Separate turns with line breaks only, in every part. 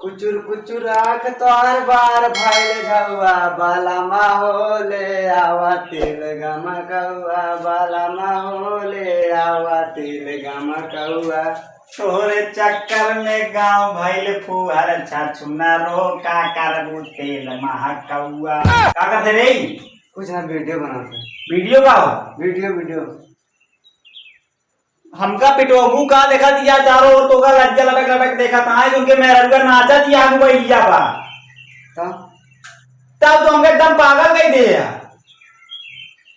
कुचुर कुचुर आँख तोहर बार भइल झौआ बाला माहौले आवा तिल गमकौआ बाला माहौले आवा तिल गमकौआ
तोरे चक्कर में गांव भइल फुहर छछुना रो का करबू तेल महकौआ का करते रे?
कुछ ना वीडियो बनाते।
वीडियो का हो?
वीडियो
हमका पिटोबू का देखा दिया चारों ओर तो का लज्जा लटक लटक देखा था उनके मेहरगर नाचा दिया हम वही लिया बा तब तो हमके एकदम पागल कही दे यार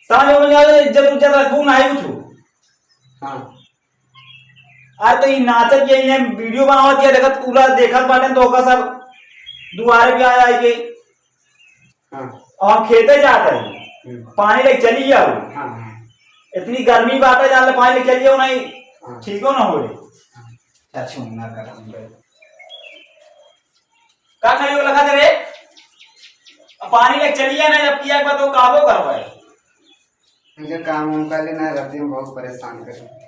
समझ में आ इज्जत उज्जत रखू ना ही कुछ।
हाँ
आज तो ये नाचत ये इन्हें वीडियो बनावा दिया देखा पूरा देखत बाटे तो का सब दुआरे पे आया ये
हाँ
और खेते जाते हैं पानी लेके चली जाओ।
हाँ
इतनी गर्मी बात है जान ले पानी लेके चलिए नहीं ठीक हो ना हो रे अच्छा ना कर हम का नहीं लगा दे रे पानी लेके चलिए ना जब किया तो काबो करवाए
मुझे काम उनका लेना रहती हूँ बहुत परेशान कर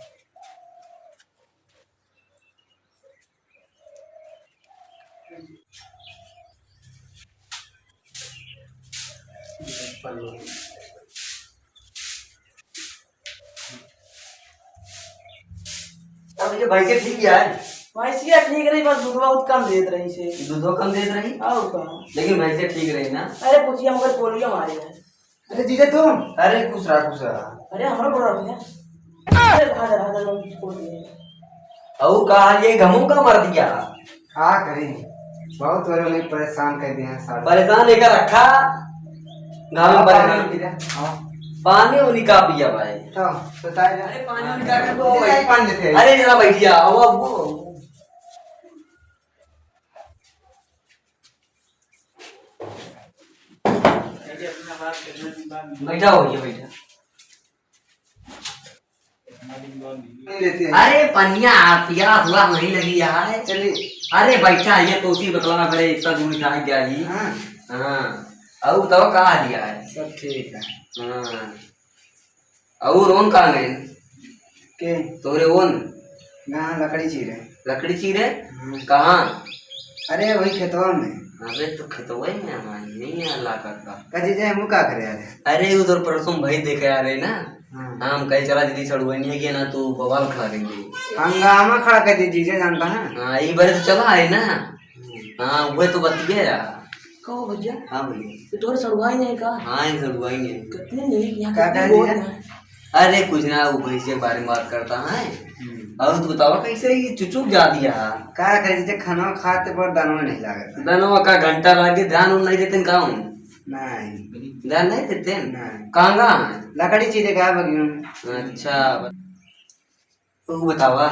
अब ये भाई के ठीक है
भैंसिया ठीक रही बस दूध बहुत कम देत रही से
दूधो कम देत रही
और का
लेकिन भैंसे ठीक रही ना।
अरे पूछिए मगर पोलियो मारे है।
अरे जीजा तुम अरे खुश रहा
अरे हमरा बोल रहा है अरे भाजा लोग छोड़ दिए
औ कहा ये घमू का मर दिया क्या करें बहुत बड़े लोग परेशान कर दिए हैं परेशान लेकर रखा गांव में परेशान पानी उन्हीं का पिया भाई तो बताए अरे पानी उन्हीं का को पानी देते अरे जरा बैठिया आओ अब बैठा हो ये बैठा अरे पनिया पिया हुआ नहीं लगी यार चलिए अरे बैठा ये तो उसी बतलाना पड़े इसका दूर था गया ही हाँ अब तो कहा दिया है सब ठीक है हाँ और ओन कहाँ गए के तोरे ओन यहाँ लकड़ी चीरे कहाँ अरे वही खेतवा में अरे तो खेतवा में हमारी नहीं है अल्लाह का कजी जाए मुँह का करे अरे उधर परसों भाई देखे आ रहे ना हम कहीं चला दीदी सड़ुआनी है कि ना तू बवाल खड़ा देंगे हंगामा खड़ा कर दी जीजे जानता है हाँ ये बार तो चला है ना हाँ वो तो बतिए यार
कहो भैया
हाँ भैया
तो तोरे सड़वाई नहीं का
हाँ ये सड़ुआई नहीं
कितने नहीं यहाँ
अरे कुछ ना वो भैंस के बारे में बात करता है और तू बताओ कैसे ये चुचुक जा दिया क्या करे खाना खाते पर दानवा नहीं लागत दानवा का घंटा लागे ध्यान नहीं देते कहाँ नहीं ध्यान नहीं देते कहाँ लकड़ी चीजें क्या बगी अच्छा तू बतावा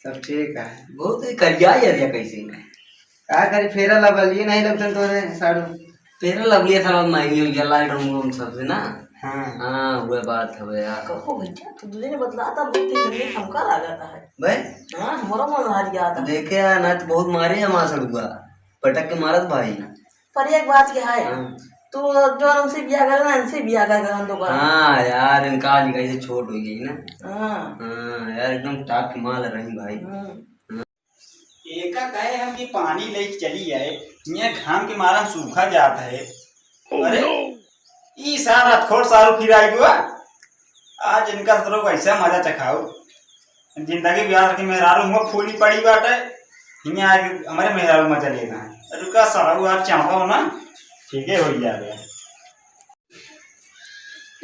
सब ठीक है बहुत करिया यार कैसे क्या करे फेरा लबलिए नहीं लगता तो साड़ू फेरा लबलिए थोड़ा महंगी हो गया लाइट रूम सबसे ना हाँ हाँ वो बात है यार
कहो भैया तो तुझे ने बतलाया था बहुत जल्दी हमका लागत है
भाई
हाँ हमारा मन हार गया था
देखे यार ना तो बहुत मारे है मां सड़ुआ पटक के मारत भाई
पर एक बात क्या है तो जो उनसे बिया कर ना इनसे बिया कर तो
हाँ यार इनका आज कैसे छोट हो गई ना
हाँ
यार एकदम टाप की माल रही भाई
एका कहे हम कि पानी ले चली आए यहाँ घाम के मारा सूखा जाता है अरे ई सारा खोट सारू फिर आई हुआ आज इनका तो ऐसा मजा चखाओ जिंदगी बिहार की मेहरारू हुआ फूली पड़ी बाटे यहाँ आज हमारे मेहरारू मजा लेना है रुका सारू आप चाहो ना ठीक है हो जा रहा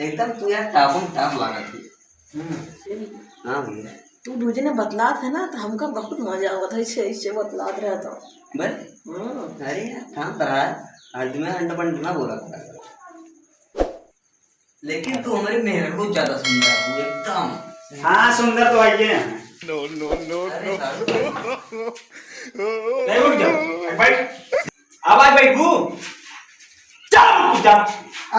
एकदम तू यार टापम टाप लगा थी हाँ भैया
तू दूजे ने बतला था ना तो हमका बहुत मजा आवत है इससे बतलात रहा था
बस अरे यार काम करा आज मैं अंडा बंड ना बोला था लेकिन तू हमारे मेहर को ज्यादा सुंदर है एकदम
हाँ सुंदर तो है ये
नो
नहीं उठ जाओ बैठ आवाज बैठ बू चल जा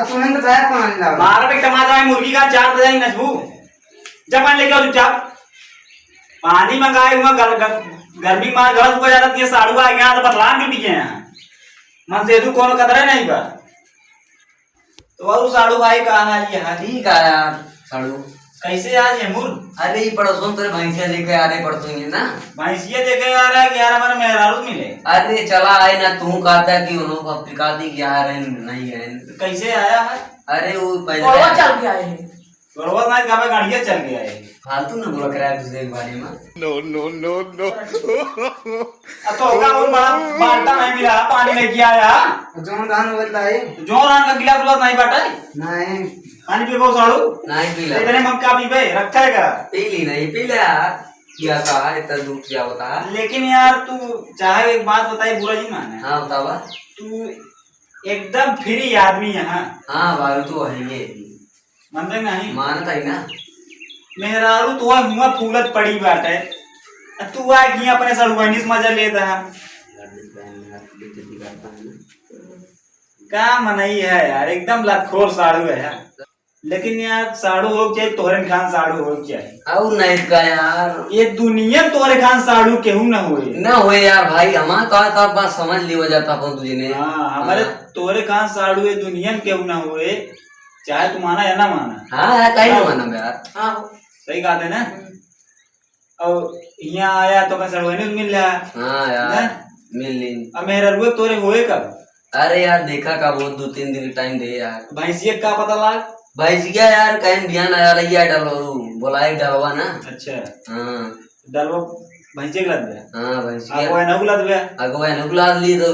तूने बताया कौन ला
मारा पे टमाटर मुर्गी का 4 बजाई नसबू जब पानी लेके आओ चुपचाप पानी मंगाए हुआ गर्मी में घर सुखा जाता है साड़ू आ गया तो बतलान ड्यूटी है यहाँ मन से तू कौन कतरे नहीं बा तो और साड़ू भाई कहा है ये
ठीक है यार साड़ू
कैसे आज है मुर?
अरे ये पड़ोसों तेरे भैंसिया देखे आ रहे पड़ोसों ये ना।
भैंसिया देखे आ रहा है कि यार हमारे मेहरारू मिले।
अरे चला आए ना, तू कहता कि उन्होंने अफ्रीका दी कि आ रहे नहीं है।
कैसे आया है?
अरे वो
और
पहले
वो चल के आए हैं।
रोज नाइट का गाड़िया चल गया है।
फालतू ना बोला कराया तुझे एक बारे में।
अब तो होगा और बड़ा बाल्टा नहीं मिला, पानी लेके आया।
जोन दान बदला है
जोरान का गिलास ग्लास नहीं बाटा है?
नहीं
पानी पी बहुत साड़ू
नहीं पीला।
इतने मक्का पी भाई रखा है का?
पी ली नहीं पी लिया क्या कहा इतना दूर क्या होता है।
लेकिन यार तू चाहे एक बात बताई, बुरा जी माने।
हाँ बतावा।
तू एकदम फ्री आदमी है।
हाँ भाई तो है ये
मन में नहीं
मानता ही ना।
मेहरारू तो हुआ फूलत पड़ी बात है। तू आ कि अपने सड़ुआनी से मजा लेता है। क्या मनई है यार, एकदम लतखोर साड़ू है यार। लेकिन यार साड़ू हो चाहिए तोहरे खान साड़ू हो चाहिए।
और नहीं का यार
ये दुनिया तोहरे खान साड़ू केहू न हुए।
ना हुए यार भाई, हमारा तो बात समझ ली हो जाता अपन तुझे ने।
हाँ हमारे तोहरे खान साड़ू ये दुनिया में केहू न हुए, चाहे तू माना या ना माना।
हाँ यार कहीं ना माना यार।
हाँ
सही बात है ना। और यहाँ आया तो मैं सड़ुआनी से मिल रहा।
हाँ यार मिल ली।
अब मेहरारू तोरे हुए कब?
अरे यार देखा का बहुत 2-3 दिन टाइम दे यार।
भैंसिया का पता लाग?
भैंसिया यार कहीं ध्यान आया रही है डलो बोला डलवा ना।
अच्छा
हाँ
डलवा भैंसिया के लद गया।
हाँ भैंसिया
अगवा न लद गया।
अगवा नुकलाद ली तो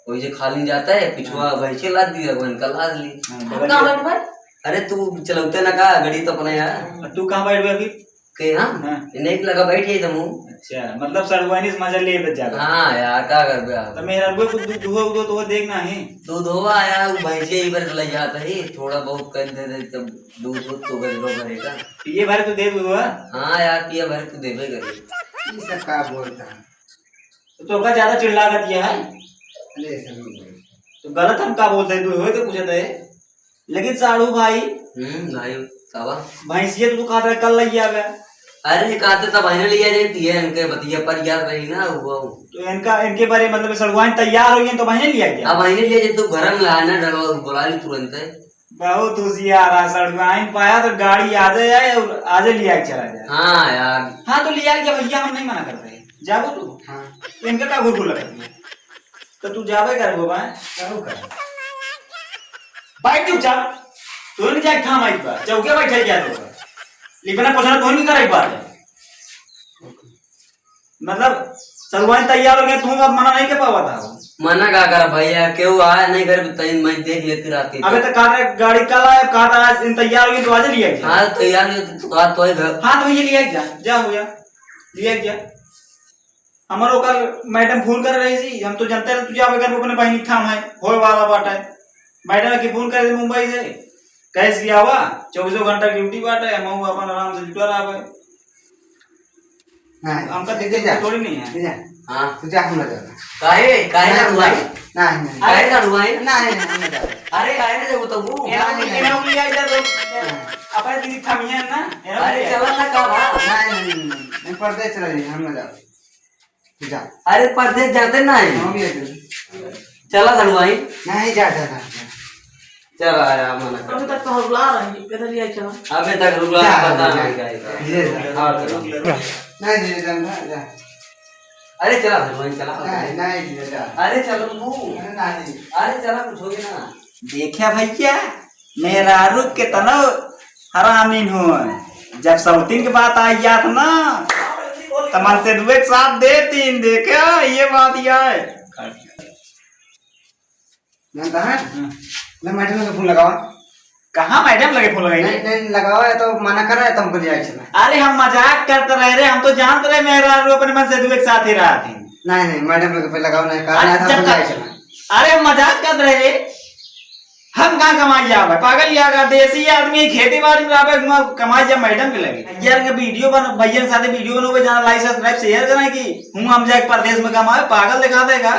वही से खाली जाता है पिछुआ भैंसिया लाद दी अगवा इनका लाद ली।
कहाँ बैठ भाई?
अरे तू चलौते ना का गड़ी तो अपने यार।
तू कहाँ बैठ गया फिर?
के हाँ नहीं लगा बैठ गई तुम।
अच्छा मतलब सड़ुआनी से मजा ले बच जाता।
हाँ यार क्या कर बे
तो मेरा रुपये कुछ दूध तो देखना है।
दूध होगा यार भैंसिया ही पर ले जाता है थोड़ा बहुत कर दे दे तब दूध तो भरेगा।
पिए भरे तो दे दूंगा।
हाँ यार पिया भर तू देवे करे।
ये सब का बोलता है
तो का ज्यादा चिल्ला कर दिया है
अरे सब नहीं बोलता।
तो गलत हम का बोलते हैं, तू होए तो पूछते है। लेकिन साड़ू भाई
भाई सावा
भैंसिया तू कहा था कल लग गया।
अरे कहते तब बहने लिया जाती है इनके बतिया पर यार रही ना वो।
तो इनके बारे मतलब सड़ुआनी तैयार हो गई तो बहने लिया गया।
अब बहने लिया जाए तू घर में लाना डलवा बुला ली तुरंत।
बहुत होशियार है सड़ुआनी पाया तो गाड़ी आ जाए और आज लिया के चला जाए।
हाँ यार
हाँ तो लिया गया भैया, हम नहीं मना करते जाबो तू।
हाँ
तो इनका क्या घुर लगा तो तू जावे कर वो
करो कर
बाइक चुपचाप तो नहीं जाए खाम आई बात चौके बैठे क्या तो लिखना पूछना तो नहीं करे बात है। मतलब सलवान तैयार हो गया तू अब मना नहीं कर पावा था।
मना क्या कर भैया क्यों आया नहीं घर तैन मैं देख लेती रात
अबे तो कार गाड़ी कल आए कार आज इन तैयार हो गई तो आज लिया गया।
हाँ तैयार तो कहा तो है घर।
हाँ तो ये लिया गया जा हो गया लिया गया। हमारो कल मैडम फोन कर रही थी, हम तो जानते रहे तुझे आवे कर अपने बहनी खाम है होए वाला बाटा है। मैडम की फोन करे मुंबई से कैसे किया हुआ 24 घंटा ड्यूटी बाटा है, हम अपन आराम से जुटा रहा है।
नहीं
हमका
दे
दिक्कत
जा
थोड़ी नहीं है।
दे जा
हाँ
तुझे हम लगा
काहे काहे ना हुआ है
नहीं नहीं
काहे ना हुआ है।
नहीं हम लगा
अरे काहे ना देखो तो वो
एना लिया जा तो अपने दीदी थमिया ना
अरे चला ना का भा
नहीं पर्दे चला नहीं हम लगा जा
अरे परदेश जाते ना है
हम भी
चला सड़वाई
नहीं जाता था
चला आया मना कर।
अभी तक तो रुला रही किधर लिया चला।
अबे तक रुला पता नहीं
जा
का। हाँ चलो
नहीं जी जा
अरे चला सड़वाई चला।
नहीं नहीं जा
अरे चलो तू
नहीं
अरे चला कुछ हो गया ना।
देखा भैया मेरा रुक के तनो हरामीन हो जब सौतीन की बात आई जात ना तमन से दुए साथ दे तीन देखा ये बात यह है।
जानता है मैं मैडम को फोन लगावा
कहाँ मैडम लगे फोन लगाई
नहीं नहीं लगावा है तो मना कर रहा है तो हमको ले चला।
अरे हम मजाक करते रह रहे, हम तो जानते रहे मेरा अपने मन से दुए साथ ही रहा थे।
नहीं नहीं मैडम लोग पे लगाओ नहीं करना था हमको ले चला।
अरे हम मजाक कर रहे थे, हम कहाँ कमाई जावे पागल यार देसी आदमी खेती बाड़ी में आवे कमाई जा मैडम के लगे यार के वीडियो बन भैया के साथ वीडियो बनावे जाना लाइक सब्सक्राइब शेयर करना कि हम जाके परदेश में कमाए पागल दिखा देगा।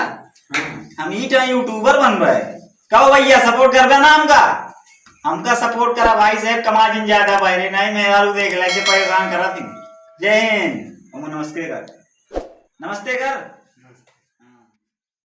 हम ई टाइम यूट्यूबर बन रहे कहो भैया सपोर्ट कर ना हमका सपोर्ट करा भाई साहब कमा जिन ज्यादा भाई नहीं मेरा देख ले परेशान करा थी। जय हिंद नमस्ते कर